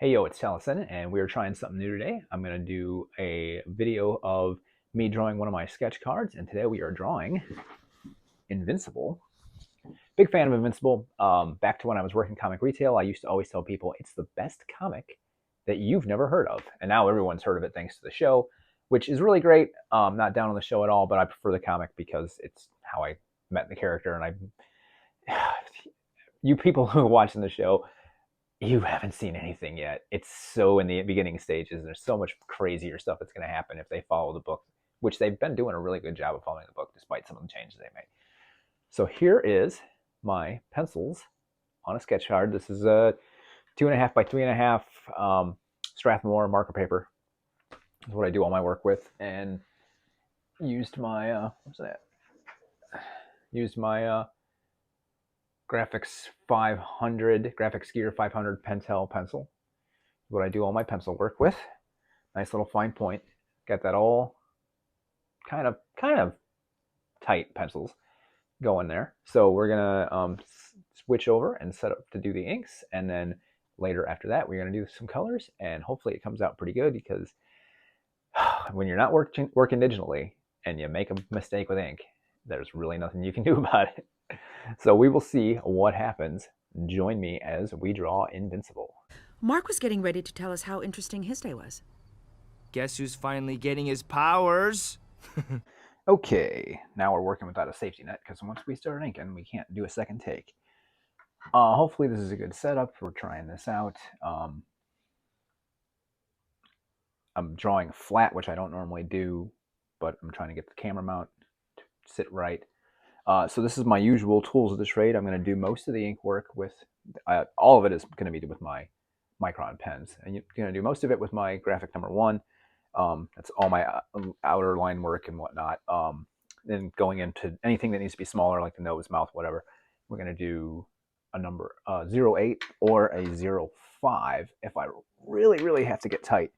Hey yo, it's Talison, and we're trying something new today. I'm going to do a video of me drawing one of my sketch cards, and today we are drawing Invincible. Big fan of Invincible. Back to when I was working comic retail, I used to always tell people it's the best comic that you've never heard of, and now everyone's heard of it thanks to the show, which is really great. Not down on the show at all, but I prefer the comic because it's how I met the character, and you people who are watching the show, you haven't seen anything yet. It's so in the beginning stages. There's so much crazier stuff that's going to happen if they follow the book, which they've been doing a really good job of following the book despite some of the changes they made. So here is my pencils on a sketch card. This is a 2.5 by 3.5 Strathmore marker paper. That's what I do all my work with, and used my Graphics 500, Graphics Gear 500 Pentel pencil. What I do all my pencil work with. Nice little fine point. Got that all kind of tight pencils going there. So we're gonna switch over and set up to do the inks, and then later after that we're gonna do some colors, and hopefully it comes out pretty good, because when you're not working digitally and you make a mistake with ink, there's really nothing you can do about it. So we will see what happens. Join me as we draw Invincible. Mark was getting ready to tell us how interesting his day was. Guess who's finally getting his powers? Okay, now we're working without a safety net, because once we start inking, we can't do a second take. Hopefully this is a good setup. We're trying this out. I'm drawing flat, which I don't normally do, but I'm trying to get the camera mount to sit right. So this is my usual tools of the trade. I'm going to do most of the ink work with, all of it is going to be with my Micron pens. And you're going to do most of it with my graphic number 1. That's all my outer line work and whatnot. Then going into anything that needs to be smaller, like the nose, mouth, whatever, we're going to do a number 08 or a 05. If I really have to get tight,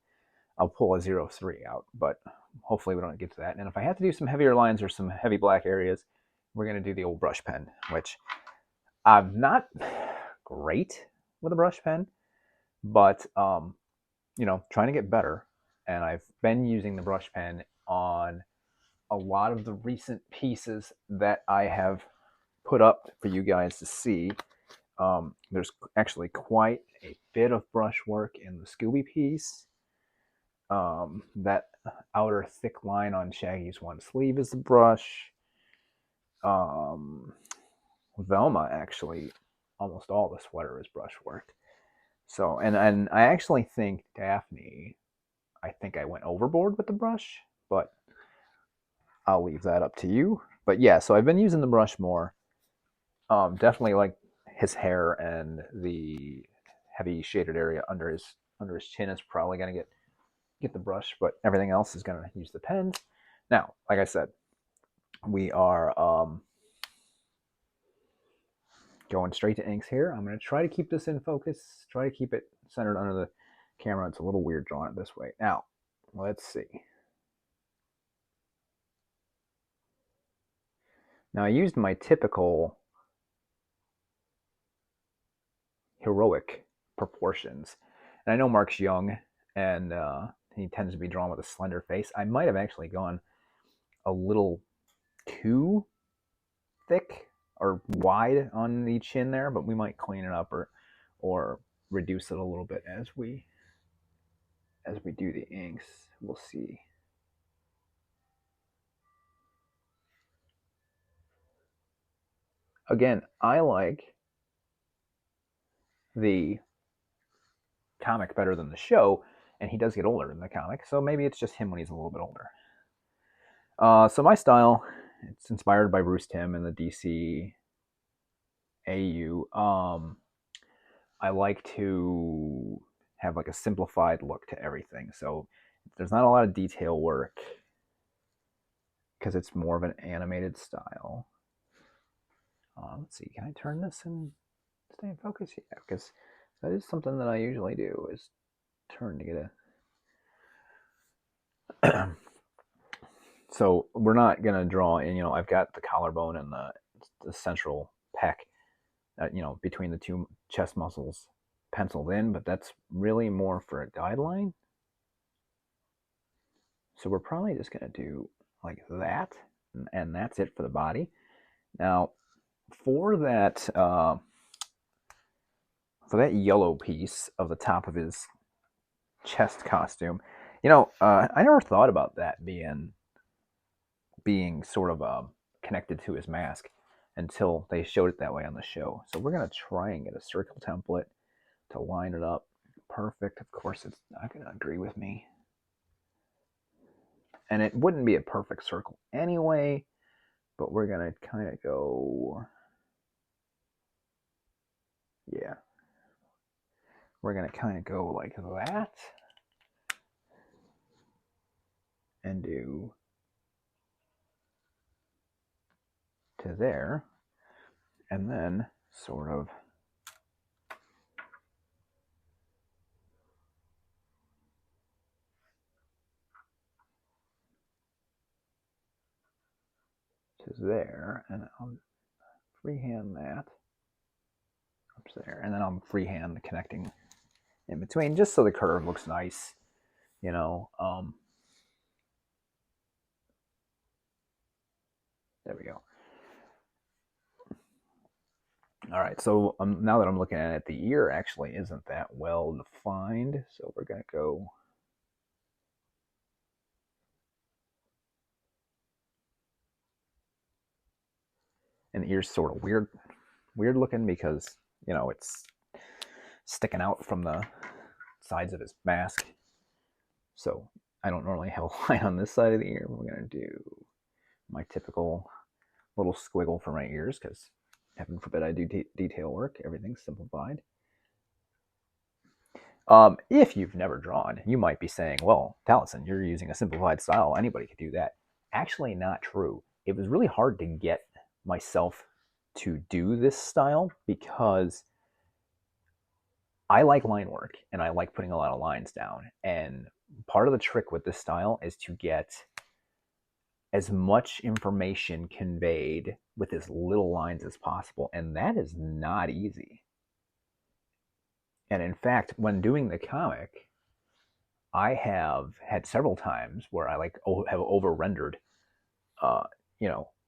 I'll pull a 03 out, but hopefully we don't get to that. And if I have to do some heavier lines or some heavy black areas, we're going to do the old brush pen, which I'm not great with a brush pen, but, trying to get better. And I've been using the brush pen on a lot of the recent pieces that I have put up for you guys to see. There's actually quite a bit of brush work in the Scooby piece. That outer thick line on Shaggy's one sleeve is the brush. Velma, actually, almost all the sweater is brush work. So, and I actually think Daphne, I think I went overboard with the brush, but I'll leave that up to you. But yeah, so I've been using the brush more. Definitely like his hair and the heavy shaded area under his chin is probably gonna get the brush, but everything else is gonna use the pens. Now, like I said, we are going straight to inks here. I'm going to try to keep this in focus, try to keep it centered under the camera. It's a little weird drawing it this way. Now, let's see. Now, I used my typical heroic proportions. And I know Mark's young, and he tends to be drawn with a slender face. I might have actually gone a little too thick or wide on the chin there, but we might clean it up or reduce it a little bit as we do the inks. We'll see. Again, I like the comic better than the show, and he does get older in the comic, so maybe it's just him when he's a little bit older. So my style, it's inspired by Bruce Timm and the DC AU. I like to have like a simplified look to everything, so there's not a lot of detail work because it's more of an animated style. Let's see, can I turn this and stay in focus? Yeah, because that is something that I usually do, is turn to get a so we're not going to draw in, I've got the collarbone and the central pec, between the two chest muscles penciled in, but that's really more for a guideline. So we're probably just going to do like that, and that's it for the body. Now, for that yellow piece of the top of his chest costume, I never thought about that being sort of connected to his mask until they showed it that way on the show. So we're going to try and get a circle template to line it up perfect. Of course, it's not going to agree with me. And it wouldn't be a perfect circle anyway, but we're going to kind of go, yeah. We're going to kind of go like that and do to there, and then sort of to there, and I'll freehand that up there, and then I'll freehand the connecting in between, just so the curve looks nice, you know. There we go. All right, so now that I'm looking at it, the ear actually isn't that well defined, so we're going to go and the ear's sort of weird looking because, it's sticking out from the sides of his mask. So I don't normally have a line on this side of the ear. We're going to do my typical little squiggle for my ears because heaven forbid I do detail work. Everything's simplified. If you've never drawn, you might be saying, well, Talison, you're using a simplified style. Anybody could do that. Actually, not true. It was really hard to get myself to do this style because I like line work and I like putting a lot of lines down. And part of the trick with this style is to get as much information conveyed with as little lines as possible. And that is not easy. And in fact, when doing the comic, I have had several times where I have over rendered,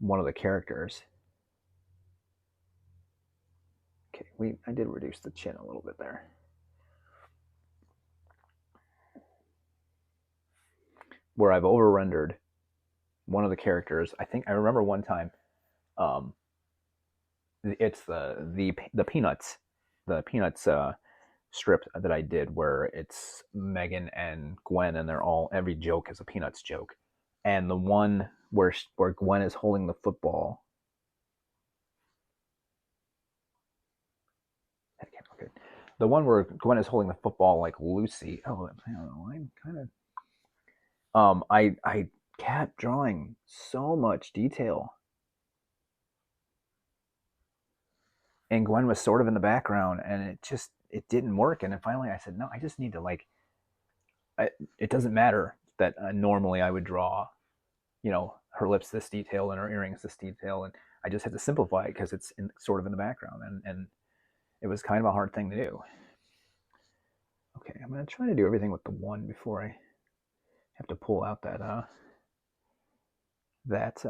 one of the characters. Okay, I did reduce the chin a little bit there. Where I've over rendered one of the characters. I remember one time, it's the Peanuts, strip that I did where it's Megan and Gwen, and every joke is a Peanuts joke, and the one where Gwen is holding the football. Okay. The one where Gwen is holding the football like Lucy. Oh, I don't know. I'm kind of. I kept drawing so much detail, and Gwen was sort of in the background, and it didn't work. And then finally, I said, no, I just need to it doesn't matter that normally I would draw, her lips this detailed and her earrings this detailed, and I just had to simplify it because it's sort of in the background, and it was kind of a hard thing to do. Okay, I'm going to try to do everything with the 1 before I have to pull out that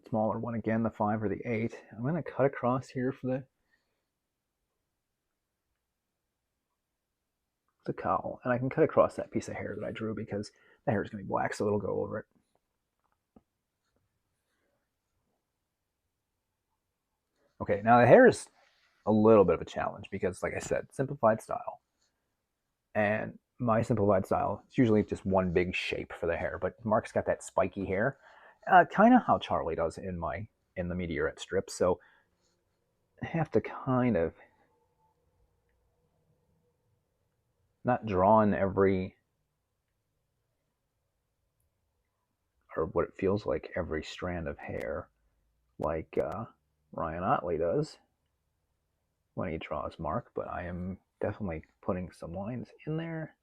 smaller one again, the 5 or the 8. I'm going to cut across here for the cowl, and I can cut across that piece of hair that I drew because the hair is going to be black, so it'll go over it. Okay, now the hair is a little bit of a challenge because, like I said, simplified style. And my simplified style is usually just one big shape for the hair, but Mark's got that spiky hair, kind of how Charlie does in the Meteorite strip. So I have to kind of not draw on every, or what it feels like every strand of hair, like Ryan Otley does when he draws Mark, but I am definitely putting some lines in there.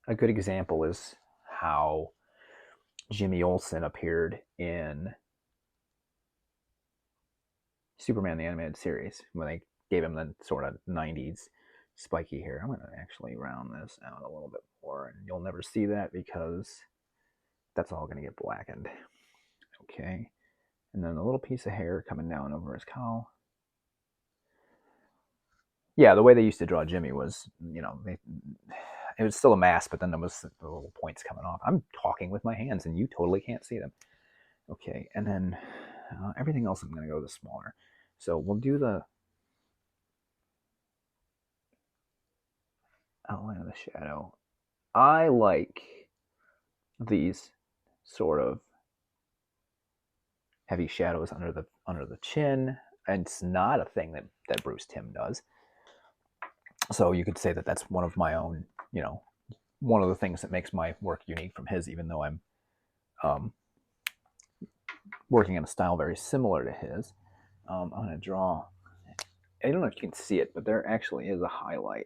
A good example is how Jimmy Olsen appeared in Superman the Animated Series, when they gave him the sort of 90s spiky hair. I'm going to actually round this out a little bit more, and you'll never see that because that's all going to get blackened. Okay, and then a little piece of hair coming down over his cowl. Yeah, the way they used to draw Jimmy was, it was still a mask, but then there was the little points coming off. I'm talking with my hands, and you totally can't see them. Okay, and then everything else I'm going to go the smaller. So we'll do the outline of the shadow. I like these sort of heavy shadows under the chin, and it's not a thing that Bruce Timm does. So you could say that that's one of my own, one of the things that makes my work unique from his, even though I'm working in a style very similar to his. I'm going to draw, I don't know if you can see it, but there actually is a highlight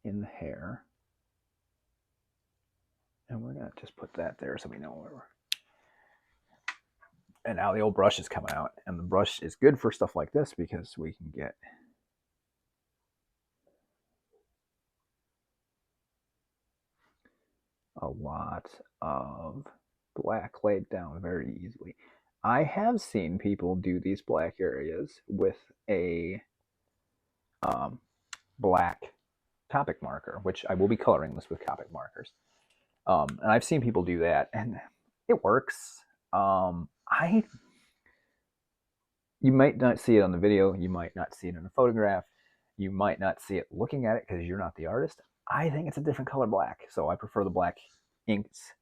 in the hair. And we're going to just put that there so we know where we're. And now the old brush is coming out. And the brush is good for stuff like this because we can get a lot of black laid down very easily. I have seen people do these black areas with a black Copic marker, which I will be coloring this with Copic markers. And I've seen people do that, and it works. You might not see it on the video, you might not see it in a photograph, you might not see it looking at it because you're not the artist. I think it's a different color black, so I prefer the black inks,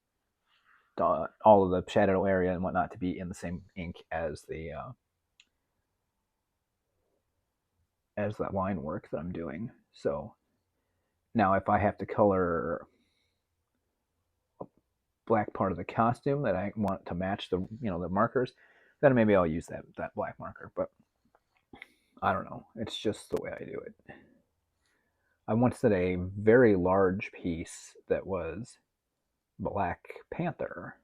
all of the shadow area and whatnot, to be in the same ink as the as that line work that I'm doing. So now if I have to color a black part of the costume that I want to match the the markers, then maybe I'll use that black marker. But I don't know. It's just the way I do it. I once did a very large piece that was Black Panther.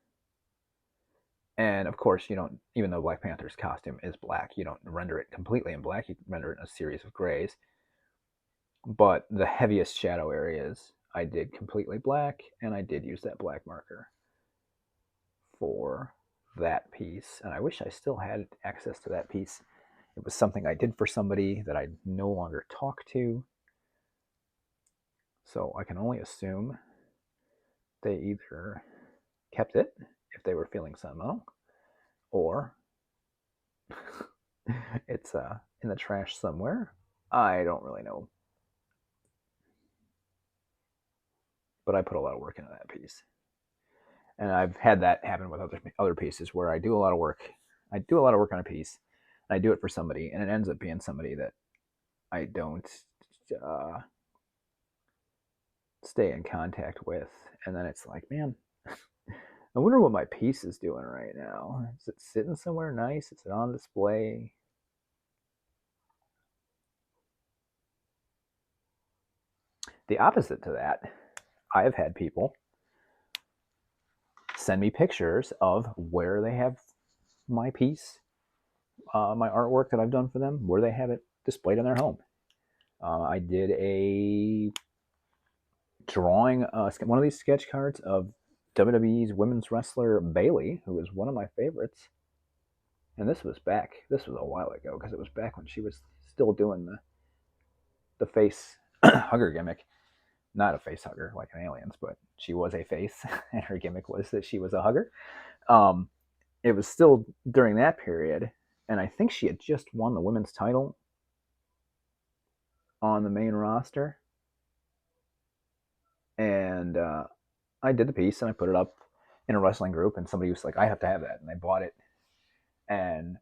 And of course, you don't, even though Black Panther's costume is black, you don't render it completely in black, you render it in a series of grays. But the heaviest shadow areas I did completely black, and I did use that black marker for that piece. And I wish I still had access to that piece. It was something I did for somebody that I no longer talk to. So I can only assume they either kept it if they were feeling sentimental, or it's in the trash somewhere. I don't really know. But I put a lot of work into that piece. And I've had that happen with other pieces where I do a lot of work. I do a lot of work on a piece, and I do it for somebody, and it ends up being somebody that I don't stay in contact with. And then it's like, man, I wonder what my piece is doing right now. Is it sitting somewhere nice? Is it on display? The opposite to that, I have had people send me pictures of where they have my piece, my artwork that I've done for them, where they have it displayed in their home. I did a drawing, one of these sketch cards of WWE's women's wrestler Bayley, who is one of my favorites. And this was a while ago, because it was back when she was still doing the face hugger gimmick. Not a face hugger like an Aliens, but she was a face, and her gimmick was that she was a hugger. It was still during that period, and I think she had just won the women's title on the main roster. And I did the piece, and I put it up in a wrestling group, and somebody was like, I have to have that, and they bought it. And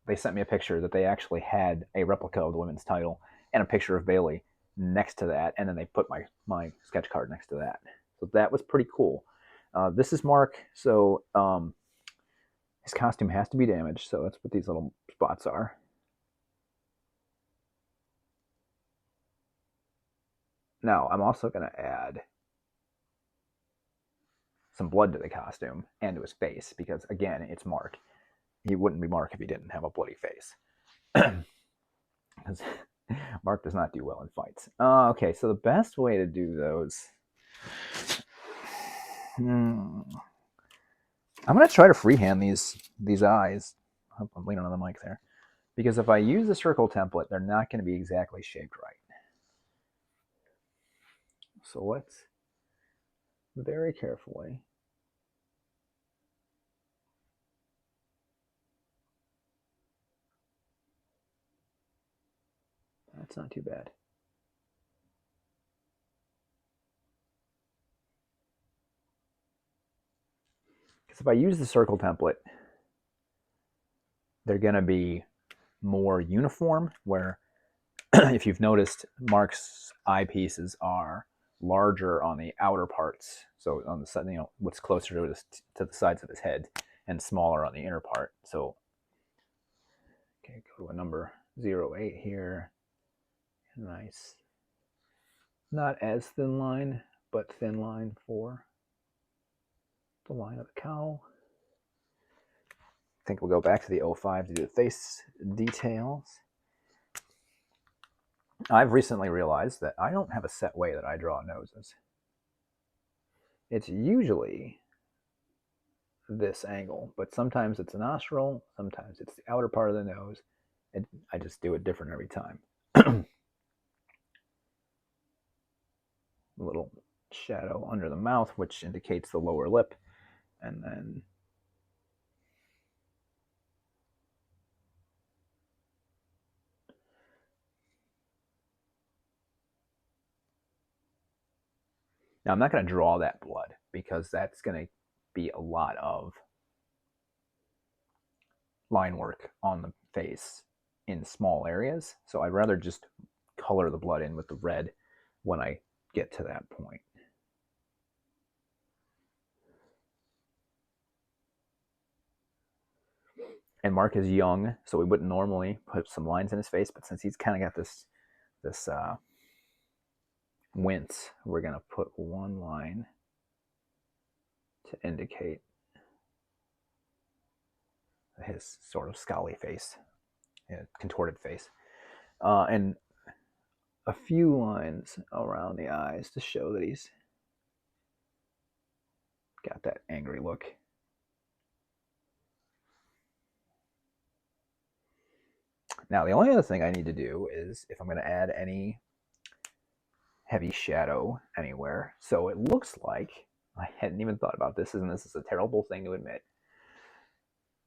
they sent me a picture that they actually had a replica of the women's title and a picture of Bayley next to that, and then they put my sketch card next to that. So that was pretty cool. This is Mark, so his costume has to be damaged, so that's what these little spots are. Now, I'm also going to add some blood to the costume and to his face, because again, it's Mark. He wouldn't be Mark if he didn't have a bloody face. Because Mark does not do well in fights. Okay, so the best way to do those... I'm going to try to freehand these eyes. I'm leaning on the mic there. Because if I use the circle template, they're not going to be exactly shaped right. So let's very carefully... That's not too bad. Because if I use the circle template, they're going to be more uniform, where if you've noticed, Mark's eyepieces are larger on the outer parts, so on the side, what's closer to the sides of his head, and smaller on the inner part. So, okay, go to a number 08 here. Nice. Not as thin line, but thin line for the line of the cowl. I think we'll go back to the 05 to do the face details. I've recently realized that I don't have a set way that I draw noses. It's usually this angle, but sometimes it's a nostril, sometimes it's the outer part of the nose, and I just do it different every time. A little shadow under the mouth, which indicates the lower lip, and then now I'm not going to draw that blood, because that's going to be a lot of line work on the face in small areas. So I'd rather just color the blood in with the red when I get to that point. And Mark is young, so we wouldn't normally put some lines in his face, but since he's kind of got this wince, we're going to put one line to indicate his sort of scowly face, contorted face, and a few lines around the eyes to show that he's got that angry look. Now, the only other thing I need to do is if I'm going to add any heavy shadow anywhere. So it looks like, I hadn't even thought about this, and this is a terrible thing to admit,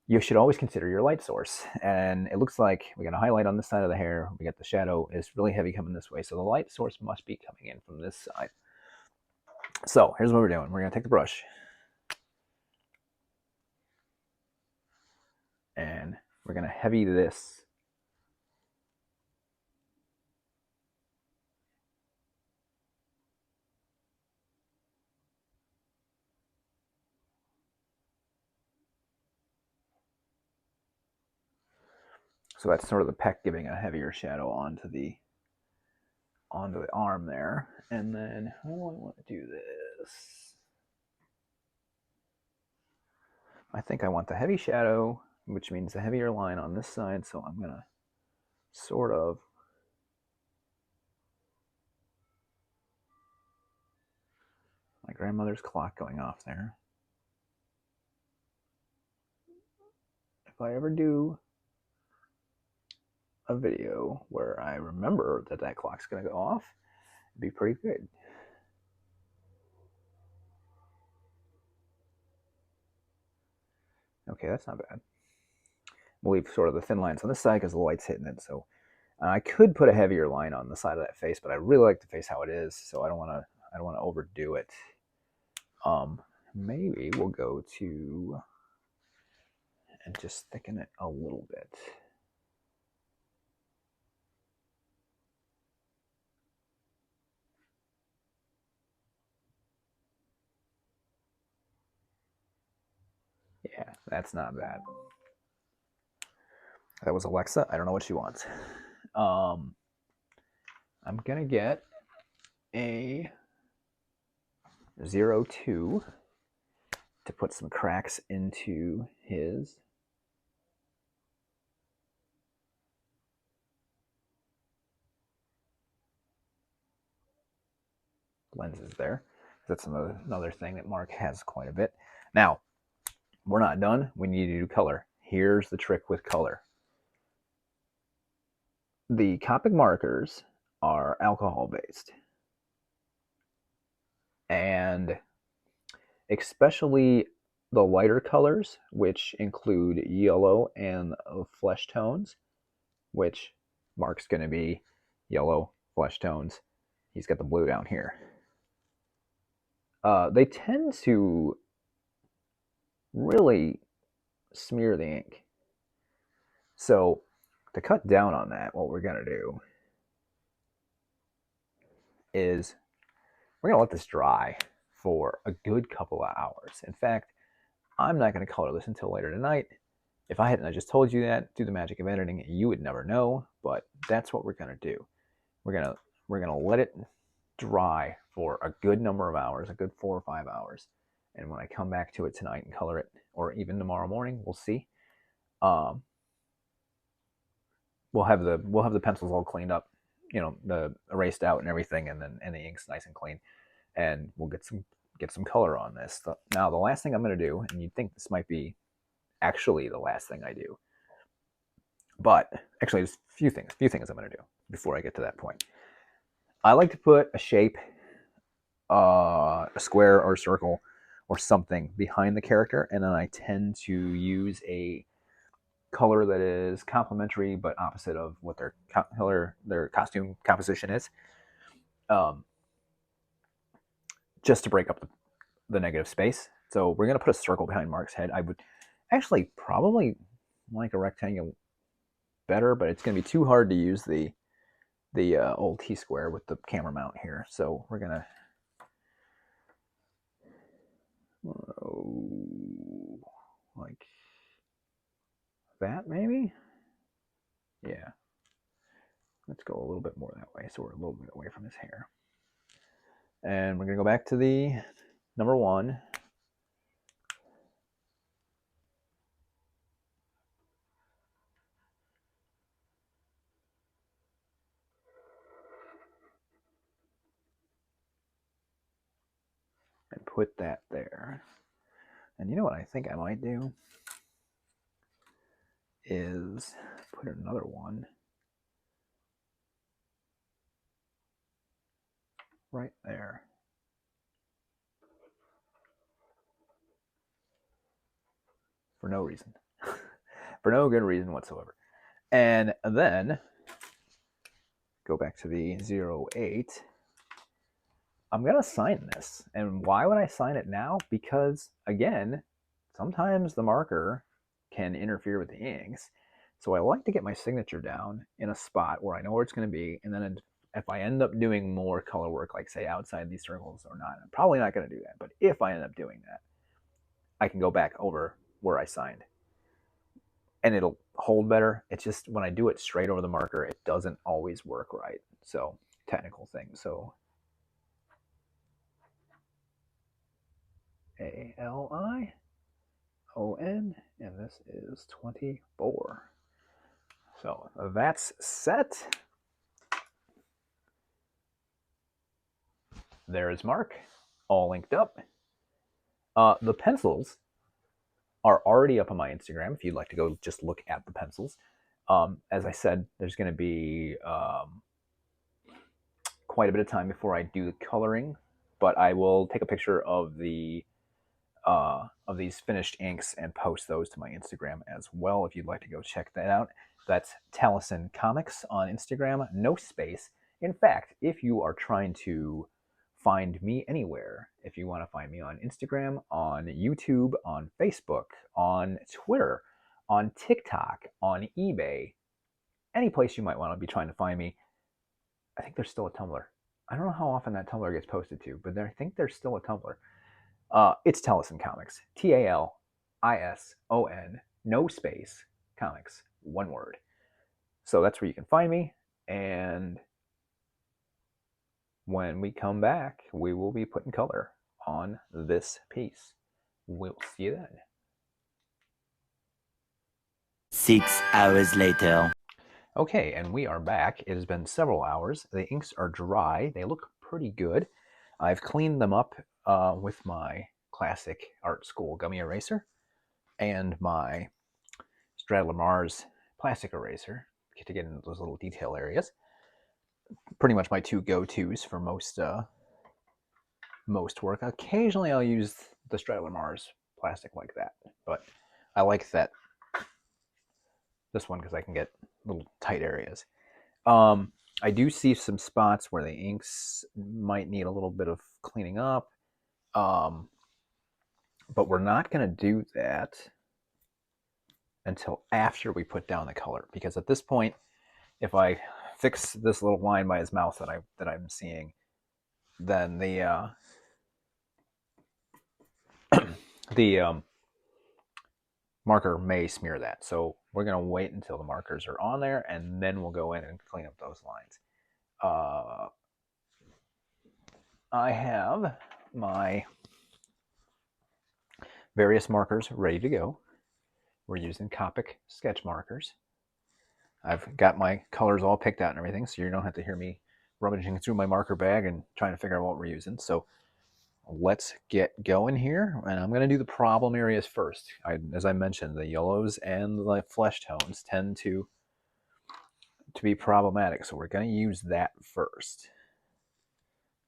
you should always consider your light source. And it looks like we got a highlight on this side of the hair. We got the shadow is really heavy coming this way. So the light source must be coming in from this side. So here's what we're doing. We're going to take the brush. And we're going to heavy this. So that's sort of the peck giving a heavier shadow onto the arm there. And then how do I want to do this? I think I want the heavy shadow, which means a heavier line on this side. So I'm going to sort of my grandmother's clock going off there. If I ever do a video where I remember that that clock's going to go off, it'd be pretty good. Okay, that's not bad. We'll leave sort of the thin lines on this side because the light's hitting it. So I could put a heavier line on the side of that face, but I really like the face how it is, so I don't want to overdo it. Maybe we'll go to and just thicken it a little bit. Yeah, that's not bad. That was Alexa. I don't know what she wants. I'm gonna get a 02 to put some cracks into his lenses there. That's another thing that Mark has quite a bit. Now, we're not done. We need to do color. Here's the trick with color. The Copic markers are alcohol-based. And especially the lighter colors, which include yellow and flesh tones, which Mark's going to be yellow flesh tones. He's got the blue down here. They tend to really smear the ink. So to cut down on that, what we're going to do is we're going to let this dry for a good couple of hours. In fact, I'm not going to color this until later tonight. If I hadn't just told you that through the magic of editing, you would never know, but that's what we're going to do. We're going to let it dry for a good number of hours, a good 4 or 5 hours. And when I come back to it tonight and color it, or even tomorrow morning, we'll see. We'll have the pencils all cleaned up, the erased out and everything, and the ink's nice and clean, and we'll get some color on this. Now, the last thing I'm going to do, and you'd think this might be actually the last thing I do, but actually there's a few things I'm going to do before I get to that point. I like to put a shape, a square or a circle or something behind the character, and then I tend to use a color that is complementary but opposite of what their costume composition is, just to break up the negative space. So we're going to put a circle behind Mark's head. I would actually probably like a rectangle better, but it's going to be too hard to use the old T-square with the camera mount here. So we're going to like that maybe? Yeah. Let's go a little bit more that way so we're a little bit away from his hair. And we're going to go back to the number 1. And put that there. And you know what I think I might do? Is put another one right there. For no reason. For no good reason whatsoever. And then go back to the 08. I'm going to sign this. And why would I sign it now? Because, again, sometimes the marker can interfere with the inks. So I like to get my signature down in a spot where I know where it's going to be. And then if I end up doing more color work, like say outside these circles or not, I'm probably not going to do that. But if I end up doing that, I can go back over where I signed. And it'll hold better. It's just when I do it straight over the marker, it doesn't always work right. So technical thing. So ALION, and this is 24. So that's set. There's Mark, all linked up. The pencils are already up on my Instagram if you'd like to go just look at the pencils. As I said, there's going to be quite a bit of time before I do the coloring, but I will take a picture of these finished inks and post those to my Instagram as well if you'd like to go check that out. That's Talison Comics on Instagram, no space. In fact, if you are trying to find me anywhere, if you want to find me on Instagram, on YouTube, on Facebook, on Twitter, on TikTok, on eBay, any place you might want to be trying to find me, I think there's still a Tumblr. I don't know how often that Tumblr gets posted to, but I think there's still a Tumblr. It's Talison Comics. Talison, no space, comics, one word. So that's where you can find me. And when we come back, we will be putting color on this piece. we'll see you then. 6 hours later. Okay, and we are back. It has been several hours. The inks are dry. They look pretty good. I've cleaned them up with my classic art school gummy eraser and my Straddler Mars plastic eraser to get into those little detail areas. Pretty much my two go-tos for most work. Occasionally I'll use the Straddler Mars plastic like that, but I like this one because I can get little tight areas. I do see some spots where the inks might need a little bit of cleaning up, but we're not going to do that until after we put down the color, because at this point, if I fix this little line by his mouth that I'm seeing, then the marker may smear that. So we're going to wait until the markers are on there, and then we'll go in and clean up those lines. I have my various markers ready to go. We're using Copic sketch markers. I've got my colors all picked out and everything, so you don't have to hear me rummaging through my marker bag and trying to figure out what we're using. So let's get going here, and I'm going to do the problem areas first. As I mentioned, the yellows and the flesh tones tend to be problematic, so we're going to use that first.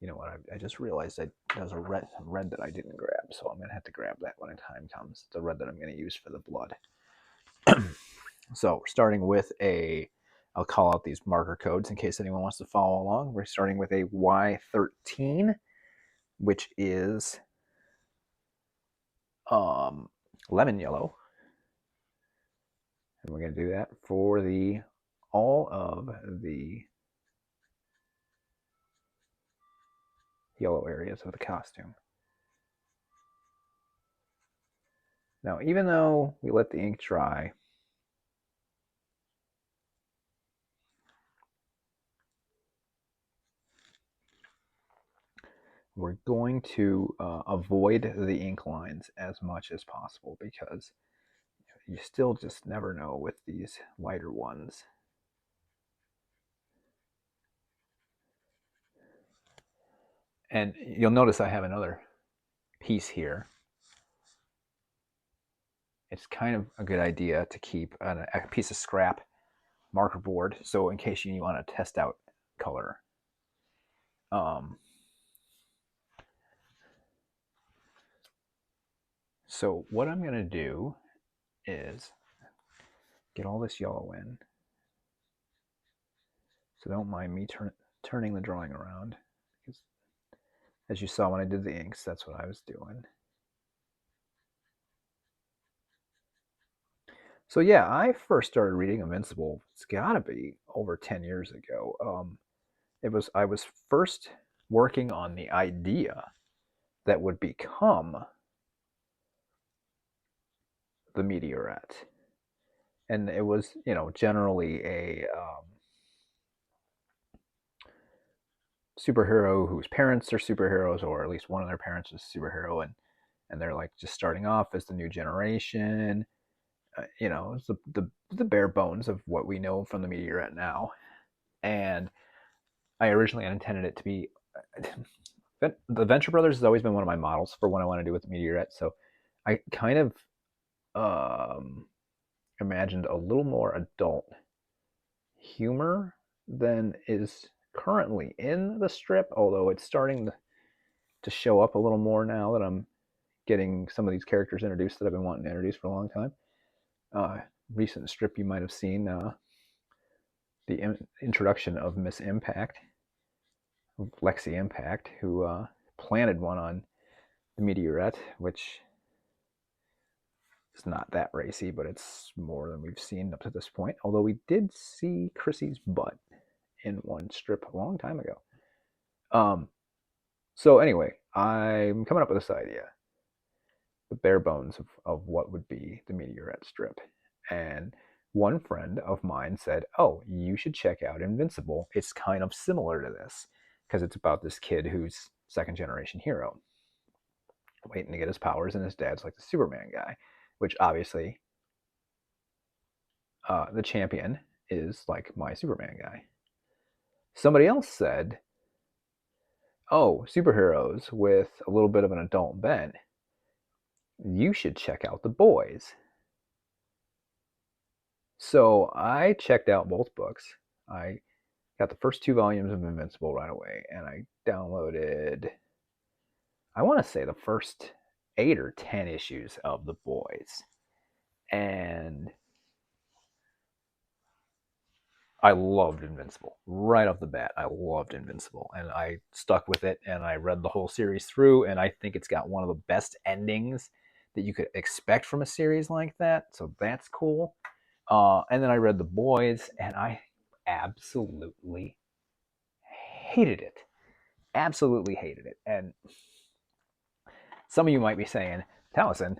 You know what, I just realized there's a red that I didn't grab, so I'm going to have to grab that when the time comes. The red that I'm going to use for the blood. So starting with I'll call out these marker codes in case anyone wants to follow along. We're starting with a Y13, which is lemon yellow. And we're going to do that for all of the yellow areas of the costume. Now, even though we let the ink dry, we're going to avoid the ink lines as much as possible, because you still just never know with these lighter ones. And you'll notice I have another piece here. It's kind of a good idea to keep a piece of scrap marker board, so in case you want to test out color. So what I'm going to do is get all this yellow in. So don't mind me turning the drawing around, because as you saw when I did the inks, that's what I was doing. So yeah, I first started reading Invincible, it's got to be over 10 years ago. I was first working on the idea that would become the Meteorette. And it was, generally a superhero whose parents are superheroes, or at least one of their parents is a superhero, and they're like just starting off as the new generation. It's the bare bones of what we know from the Meteorette now. And I originally intended it to be the Venture Brothers has always been one of my models for what I want to do with the Meteorette. So I kind of imagined a little more adult humor than is currently in the strip, although it's starting to show up a little more now that I'm getting some of these characters introduced that I've been wanting to introduce for a long time. Recent strip you might have seen the introduction of Miss Impact, Lexi Impact, who planted one on the Meteorette, which is not that racy, but it's more than we've seen up to this point. Although we did see Chrissy's butt in one strip a long time ago. So anyway, I'm coming up with this idea, the bare bones of what would be the Meteorette strip. And one friend of mine said, oh, you should check out Invincible. It's kind of similar to this, because it's about this kid who's second generation hero. waiting to get his powers, and his dad's like the Superman guy, which obviously the champion is like my Superman guy. Somebody else said, oh, superheroes with a little bit of an adult bent, you should check out The Boys. So I checked out both books. I got the first 2 volumes of Invincible right away, and I downloaded, I want to say, the first 8 or 10 issues of The Boys. And I loved Invincible. Right off the bat, I loved Invincible. And I stuck with it, and I read the whole series through, and I think it's got one of the best endings that you could expect from a series like that. So that's cool. And then I read The Boys, and I absolutely hated it. Absolutely hated it. And some of you might be saying, Talison,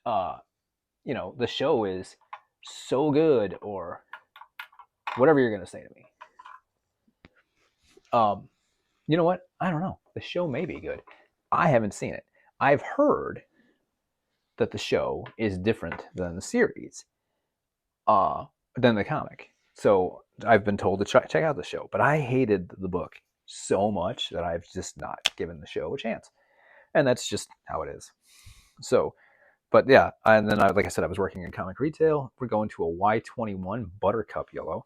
the show is so good, or whatever you're going to say to me. You know what? I don't know. The show may be good. I haven't seen it. I've heard that the show is different than the series, than the comic. So I've been told to check out the show, but I hated the book so much that I've just not given the show a chance. And that's just how it is. So, but yeah, and then like I said, I was working in comic retail. We're going to a Y21 Buttercup yellow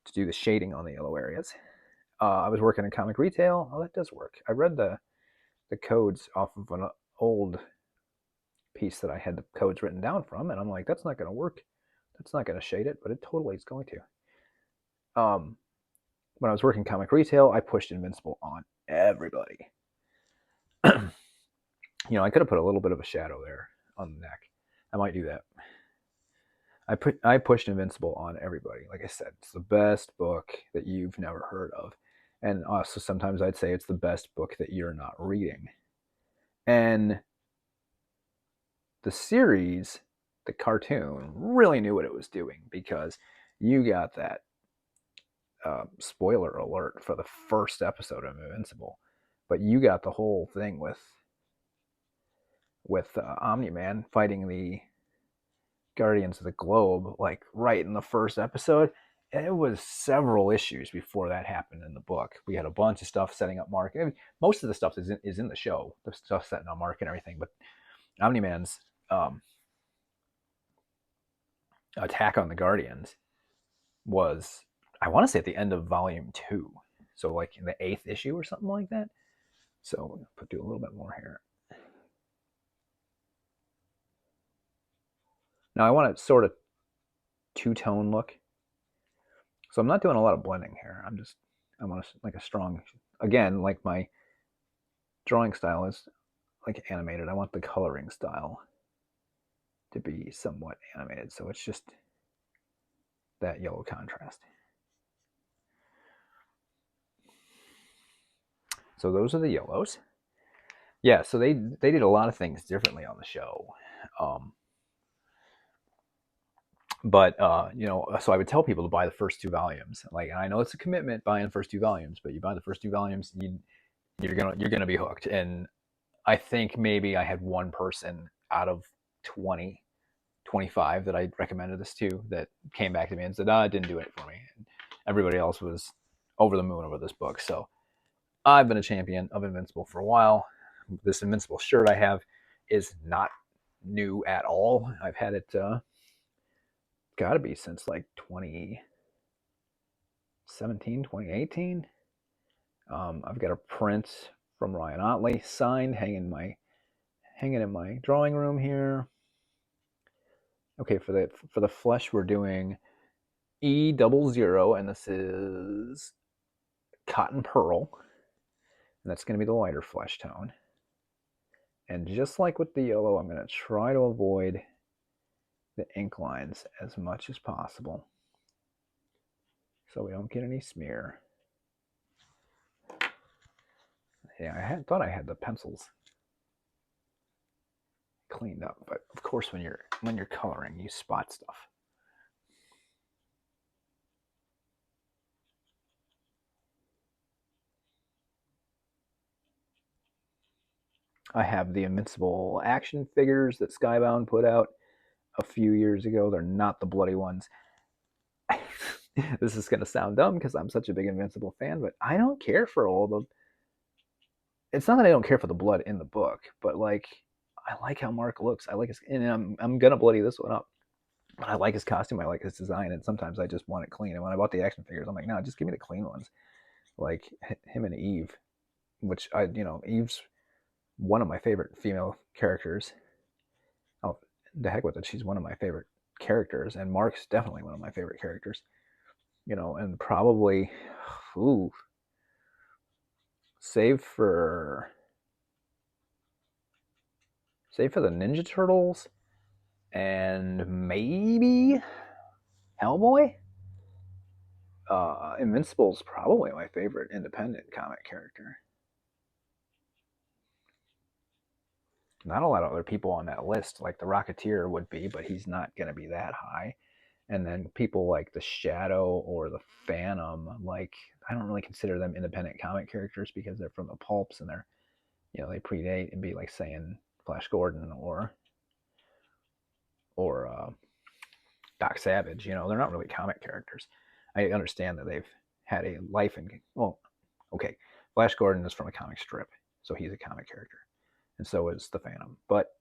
to do the shading on the yellow areas. I was working in comic retail. Oh, that does work. I read the codes off of an old piece that I had the codes written down from, and I'm like, that's not going to work. That's not going to shade it, but it totally is going to. When I was working comic retail, I pushed Invincible on everybody. I could have put a little bit of a shadow there on the neck. I might do that. I pushed Invincible on everybody. Like I said, it's the best book that you've never heard of. And also sometimes I'd say it's the best book that you're not reading. And the series, the cartoon, really knew what it was doing, because you got that spoiler alert for the first episode of Invincible, but you got the whole thing with Omni-Man fighting the Guardians of the Globe, like right in the first episode. And it was several issues before that happened in the book. We had a bunch of stuff setting up Mark. I mean, most of the stuff is in the show, the stuff setting up Mark and everything, but Omni-Man's attack on the Guardians was, I want to say, at the end of volume 2. So like in the 8th issue or something like that. So I'll do a little bit more here. Now I want a sort of two-tone look. So I'm not doing a lot of blending here. I want like a strong, again, like my drawing style is like animated. I want the coloring style to be somewhat animated. So it's just that yellow contrast. So those are the yellows. Yeah, so they did a lot of things differently on the show. But so I would tell people to buy the first 2 volumes. Like, and I know it's a commitment buying the first 2 volumes, but you buy the first 2 volumes, you're gonna be hooked. And I think maybe I had one person out of 20, 25 that I recommended this to that came back to me and said, it didn't do it for me. And everybody else was over the moon over this book. So I've been a champion of Invincible for a while. This Invincible shirt I have is not new at all. I've had it gotta be since like 2017, 2018. I've got a print from Ryan Otley signed hanging in my drawing room here. Okay, for the flesh we're doing E00, and this is Cotton Pearl, and that's going to be the lighter flesh tone. And just like with the yellow, I'm going to try to avoid the ink lines as much as possible so we don't get any smear. Yeah, I thought I had the pencils cleaned up, but of course when you're coloring, you spot stuff. I have the Invincible action figures that Skybound put out a few years ago. They're not the bloody ones. This is going to sound dumb because I'm such a big Invincible fan, but I don't care for all the. It's not that I don't care for the blood in the book, but like I like how Mark looks. I like his, and I'm gonna bloody this one up. But I like his costume. I like his design, and sometimes I just want it clean. And when I bought the action figures, I'm like, no, just give me the clean ones, like him and Eve, which Eve's one of my favorite female characters. Oh, the heck with it, she's one of my favorite characters, and Mark's definitely one of my favorite characters. And probably, ooh, save for the Ninja Turtles and maybe Hellboy. Invincible's probably my favorite independent comic character. Not a lot of other people on that list, like the Rocketeer would be, but he's not going to be that high. And then people like the Shadow or the Phantom, like I don't really consider them independent comic characters because they're from the pulps and they're, they predate and be like saying Flash Gordon or Doc Savage. They're not really comic characters. I understand that they've had a life in, well, okay, Flash Gordon is from a comic strip, so he's a comic character, and so is the Phantom. But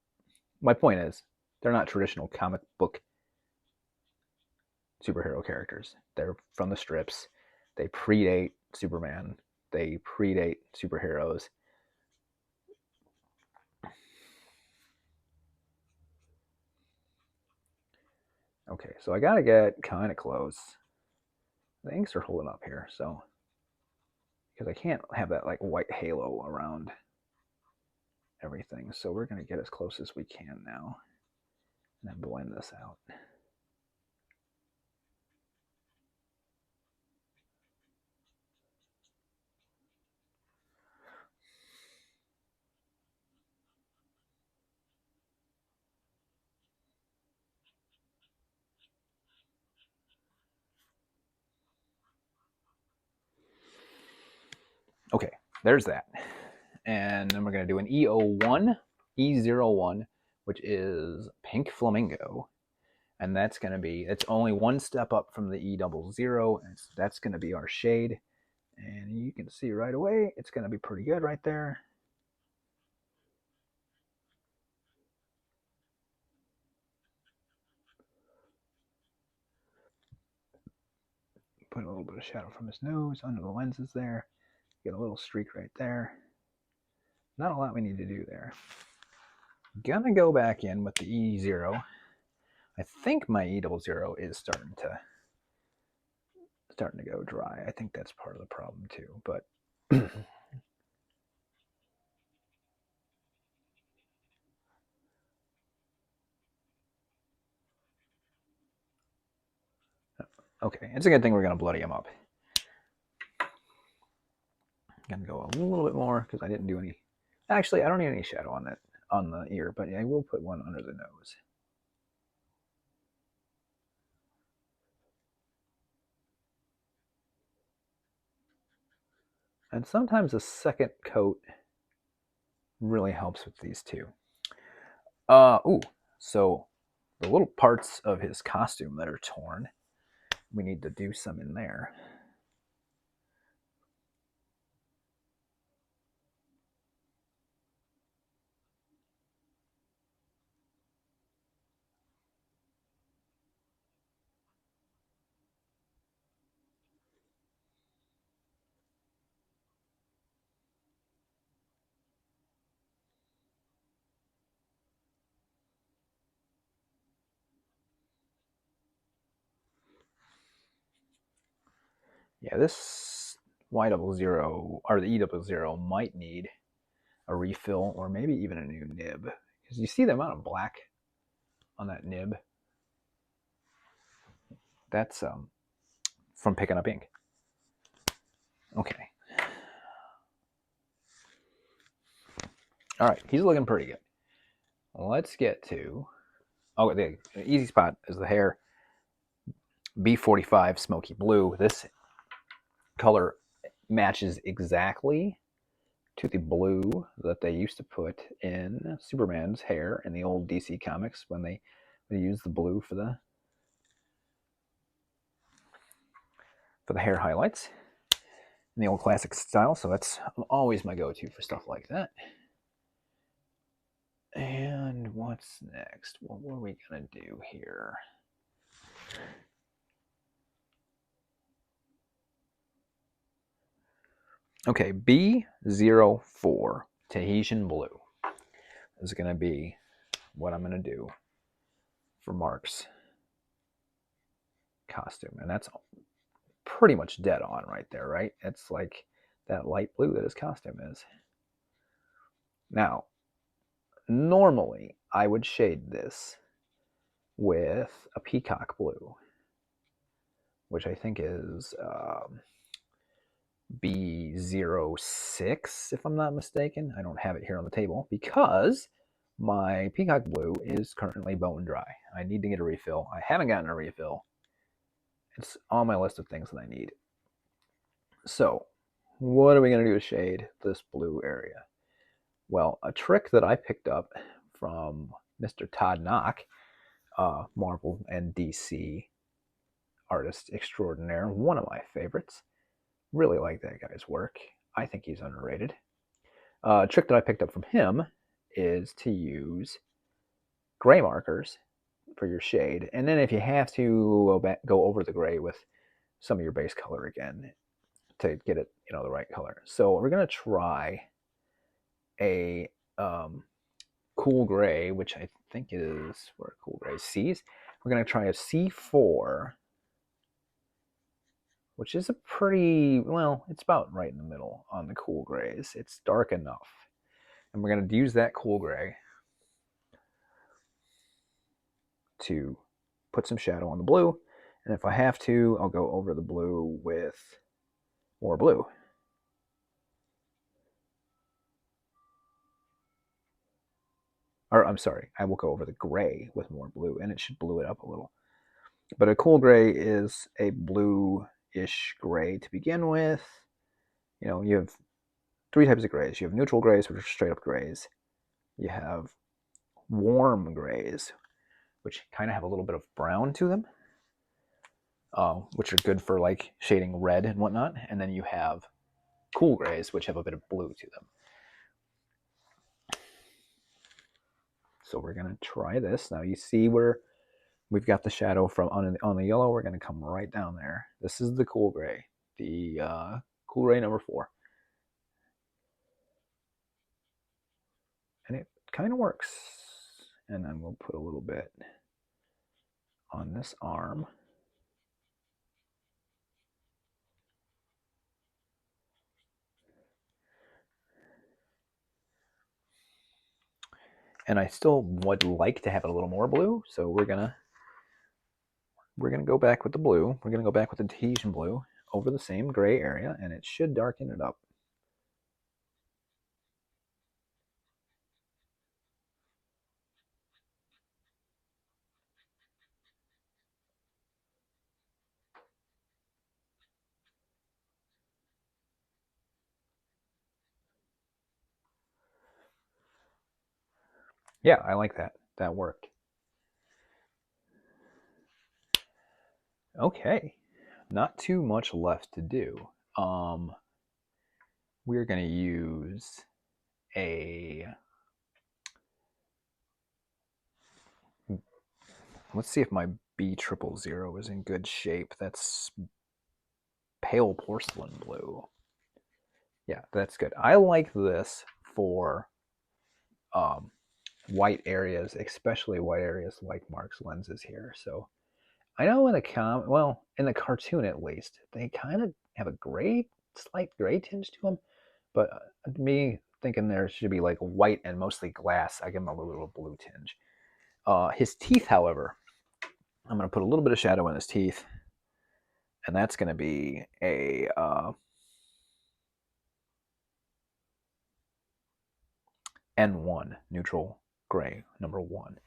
my point is, they're not traditional comic book superhero characters. They're from the strips. They predate Superman. They predate superheroes. Okay, so I gotta get kind of close. The inks are holding up here, so because I can't have that like white halo around everything, so we're gonna get as close as we can now, and then blend this out. Okay, there's that. And then we're going to do an E01, which is Pink Flamingo. And that's going to be, it's only one step up from the E00, and that's going to be our shade. And you can see right away, it's going to be pretty good right there. Put a little bit of shadow from his nose under the lenses there. Get a little streak right there. Not a lot we need to do there. Gonna go back in with the E0. I think my E00 is starting to go dry. I think that's part of the problem too, but okay, it's a good thing we're gonna bloody him up. I'm gonna go a little bit more because I didn't do any. Actually, I don't need any shadow on the ear, but I will put one under the nose. And sometimes a second coat really helps with these two. So the little parts of his costume that are torn, we need to do some in there. Yeah, this Y00 or the E00 might need a refill or maybe even a new nib, because you see the amount of black on that nib. That's from picking up ink. Okay. All right, he's looking pretty good. Let's get to, the easy spot is the hair. B45 smoky blue. This color matches exactly to the blue that they used to put in Superman's hair in the old DC comics when they used the blue for the hair highlights in the old classic style. So that's always my go-to for stuff like that. And what's next? What are we gonna do here? Okay, B04 Tahitian blue is gonna be what I'm gonna do for Mark's costume, and that's pretty much dead on right there, right? It's like that light blue that his costume is. Now, normally I would shade this with a peacock blue, which I think is B06, if I'm not mistaken. I don't have it here on the table because my peacock blue is currently bone dry. I need to get a refill. I haven't gotten a refill. It's on my list of things that I need. So, what are we going to do to shade this blue area? Well, a trick that I picked up from Mr. Todd Knock, Marvel and DC artist extraordinaire, one of my favorites. Really like that guy's work. I think he's underrated. A trick that I picked up from him is to use gray markers for your shade, and then if you have to go over the gray with some of your base color again to get it, the right color. So we're gonna try a cool gray, which I think is where cool gray C's. We're gonna try a C4, which is a pretty, well, it's about right in the middle on the cool grays. It's dark enough, and we're gonna use that cool gray to put some shadow on the blue, and if I have to, I'll go over the blue with more blue. Or I'm sorry, I will go over the gray with more blue, and it should blue it up a little. But a cool gray is a blue-ish gray to begin with. You have three types of grays. You have neutral grays, which are straight up grays. You have warm grays, which kind of have a little bit of brown to them, which are good for like shading red and whatnot. And then you have cool grays, which have a bit of blue to them. So we're going to try this. Now you see where we've got the shadow from on the yellow. We're going to come right down there. This is the cool gray, the cool gray number 4. And it kind of works. And then we'll put a little bit on this arm. And I still would like to have it a little more blue, so we're gonna go back with the blue. We're gonna go back with the Tahitian blue over the same gray area, and it should darken it up. Yeah, I like that. That worked. Okay, not too much left to do. We're gonna use a. Let's see if my B000 is in good shape. That's pale porcelain blue. Yeah, that's good. I like this for white areas, especially white areas like Mark's lenses here. So I know in the cartoon at least, they kind of have a slight gray tinge to them. But me thinking there should be like white and mostly glass, I give him a little blue tinge. His teeth, however, I'm going to put a little bit of shadow in his teeth, and that's going to be a N1 neutral gray number 1.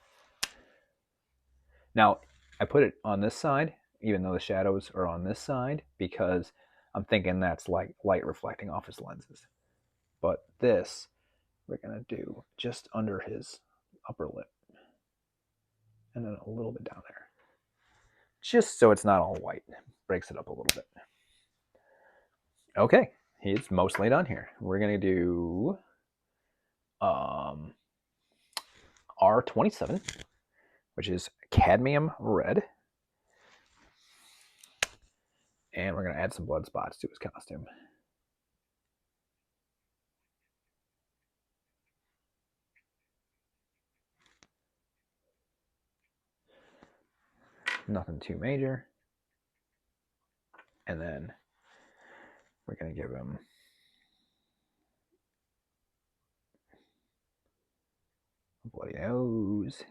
Now I put it on this side, even though the shadows are on this side, because I'm thinking that's like light reflecting off his lenses. but this we're going to do just under his upper lip. And then a little bit down there. Just so it's not all white. Breaks it up a little bit. Okay, he's mostly done here. We're going to do R27, which is cadmium red. And we're going to add some blood spots to his costume. Nothing too major. And then we're going to give him a bloody nose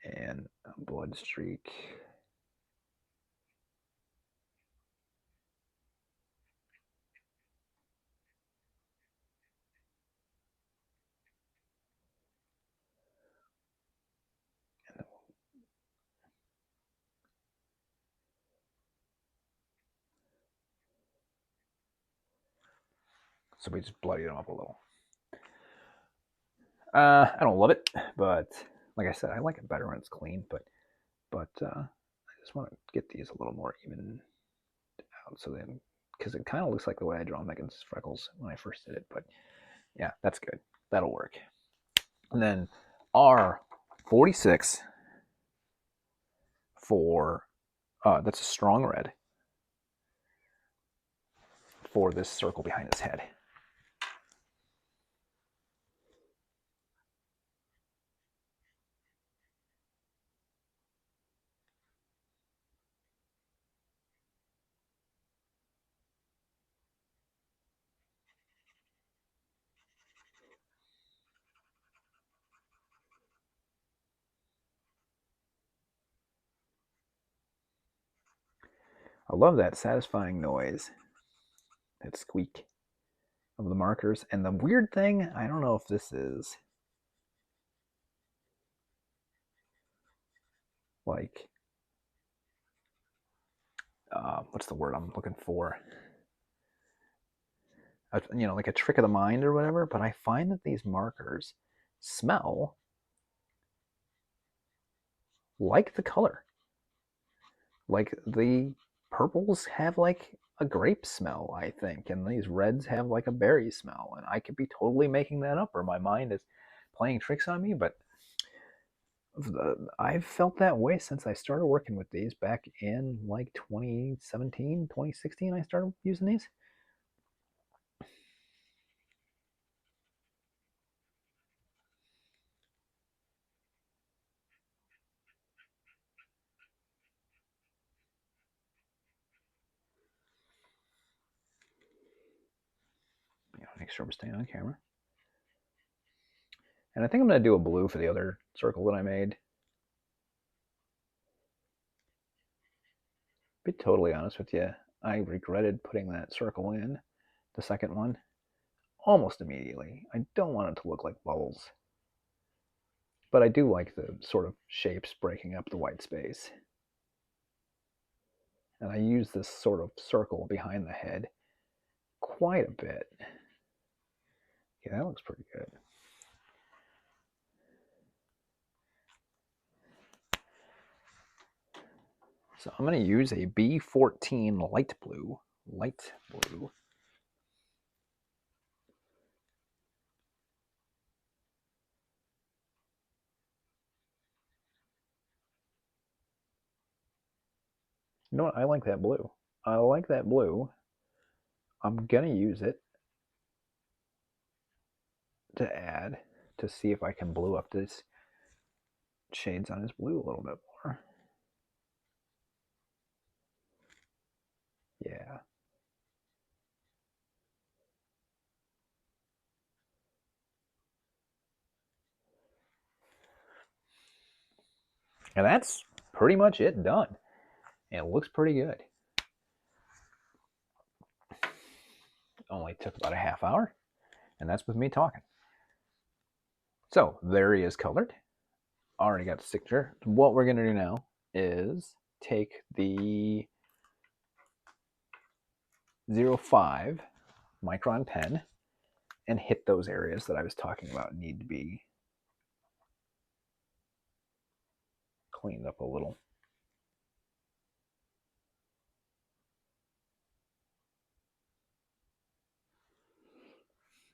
and a blood streak. So we just bloodied him up a little. I don't love it, but like I said, I like it better when it's clean. But I just want to get these a little more even out, so then, because it kind of looks like the way I draw Megan's freckles when I first did it. But yeah, that's good. That'll work. And then R46 for that's a strong red for this circle behind his head. I love that satisfying noise, that squeak of the markers. And the weird thing, I don't know if this is like, what's the word I'm looking for? You know, like a trick of the mind or whatever, but I find that these markers smell like the color. Like the purples have like a grape smell, I think, and these reds have like a berry smell. And I could be totally making that up, or my mind is playing tricks on me, but I've felt that way since I started working with these back in like 2017, 2016. I started using these. Make sure we're staying on camera. And I think I'm going to do a blue for the other circle that I made. To be totally honest with you, I regretted putting that circle in, the second one, almost immediately. I don't want it to look like bubbles. But I do like the sort of shapes breaking up the white space. And I use this sort of circle behind the head quite a bit. Yeah, that looks pretty good. So I'm going to use a B14 light blue. Light blue. You know what? I like that blue. I like that blue. I'm going to use it to add, to see if I can blue up this shades on his blue a little bit more. Yeah. And that's pretty much it done. And it looks pretty good. Only took about a half hour. And that's with me talking. So there he is colored. Already got the signature. What we're going to do now is take the 05 Micron pen and hit those areas that I was talking about need to be cleaned up a little.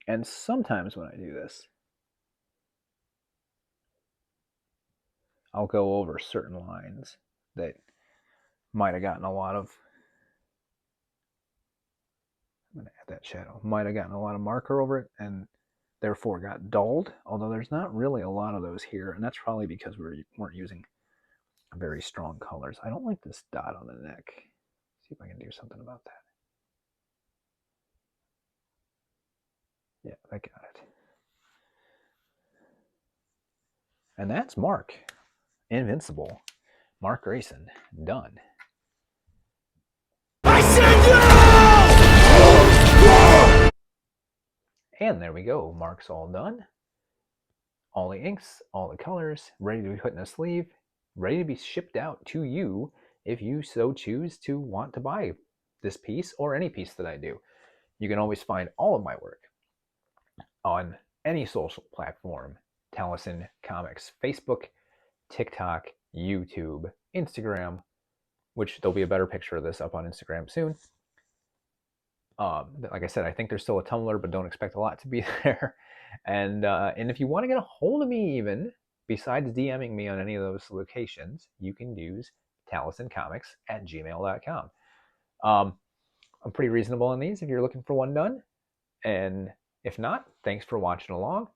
And sometimes when I do this, I'll go over certain lines that might have gotten a lot of, I'm going to add that shadow, might have gotten a lot of marker over it and therefore got dulled, although there's not really a lot of those here, and that's probably because we weren't using very strong colors. I don't like this dot on the neck. See if I can do something about that. Yeah, I got it. And that's Mark. Invincible. Mark Grayson. Done. I said no! And there we go. Mark's all done. All the inks, all the colors, ready to be put in a sleeve, ready to be shipped out to you if you so choose to want to buy this piece or any piece that I do. You can always find all of my work on any social platform. Talison Comics, Facebook, TikTok, YouTube, Instagram, which there'll be a better picture of this up on Instagram soon. Like I said, I think there's still a Tumblr, but don't expect a lot to be there. And if you want to get a hold of me even, besides DMing me on any of those locations, you can use talisoncomics@gmail.com. I'm pretty reasonable on these if you're looking for one done. And if not, thanks for watching along.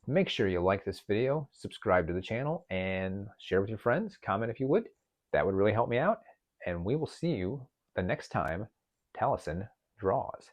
Make sure you like this video, subscribe to the channel, and share with your friends. Comment if you would. That would really help me out. And we will see you the next time Talison draws.